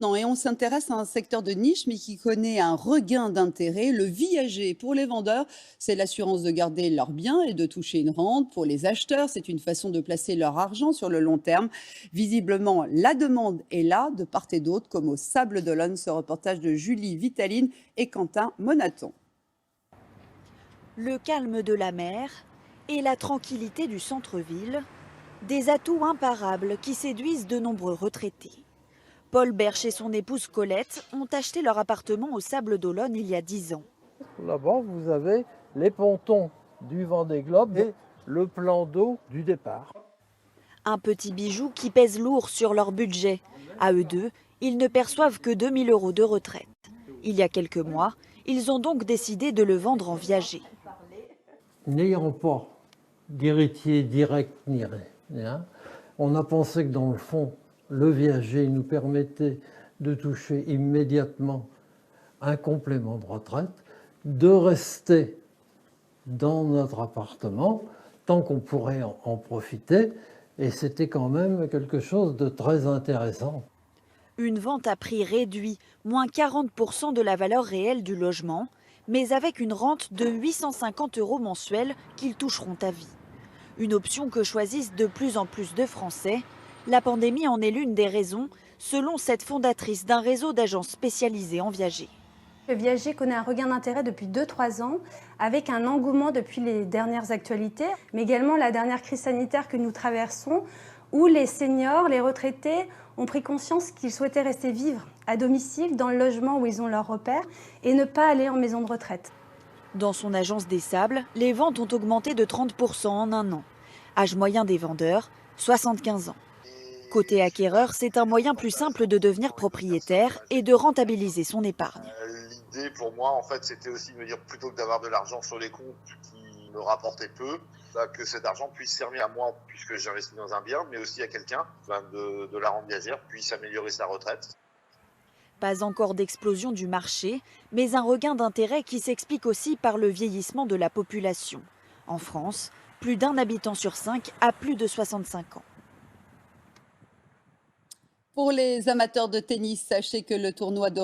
Non, et on s'intéresse à un secteur de niche, mais qui connaît un regain d'intérêt. Le viager, pour les vendeurs, c'est l'assurance de garder leurs biens et de toucher une rente. Pour les acheteurs, c'est une façon de placer leur argent sur le long terme. Visiblement, la demande est là, de part et d'autre, comme au Sable d'Olonne, ce reportage de Julie Vitaline et Quentin Monaton. Le calme de la mer et la tranquillité du centre-ville, des atouts imparables qui séduisent de nombreux retraités. Paul Berch et son épouse Colette ont acheté leur appartement au Sable d'Olonne il y a 10 ans. Là-bas, vous avez les pontons du Vendée Globe et le plan d'eau du départ. Un petit bijou qui pèse lourd sur leur budget. À eux deux, ils ne perçoivent que 2000 € de retraite. Il y a quelques mois, ils ont donc décidé de le vendre en viager. N'ayant pas d'héritier direct ni rien, on a pensé que dans le fond, le viager nous permettait de toucher immédiatement un complément de retraite, de rester dans notre appartement tant qu'on pourrait en profiter. Et c'était quand même quelque chose de très intéressant. Une vente à prix réduit, moins 40% de la valeur réelle du logement, mais avec une rente de 850 € mensuels qu'ils toucheront à vie. Une option que choisissent de plus en plus de Français. La pandémie en est l'une des raisons, selon cette fondatrice d'un réseau d'agences spécialisées en viager. Le viager connaît un regain d'intérêt depuis 2-3 ans, avec un engouement depuis les dernières actualités, mais également la dernière crise sanitaire que nous traversons, où les seniors, les retraités, ont pris conscience qu'ils souhaitaient rester vivre à domicile, dans le logement où ils ont leur repère, et ne pas aller en maison de retraite. Dans son agence des Sables, les ventes ont augmenté de 30% en un an. Âge moyen des vendeurs, 75 ans. Côté acquéreur, c'est un moyen plus simple de devenir propriétaire et de rentabiliser son épargne. L'idée pour moi, en fait, c'était aussi de me dire, plutôt que d'avoir de l'argent sur les comptes qui me rapportait peu, que cet argent puisse servir à moi, puisque j'investis dans un bien, mais aussi à quelqu'un, de la rente viagère, puisse améliorer sa retraite. Pas encore d'explosion du marché, mais un regain d'intérêt qui s'explique aussi par le vieillissement de la population. En France, plus d'un habitant sur 5 a plus de 65 ans. Pour les amateurs de tennis, sachez que le tournoi de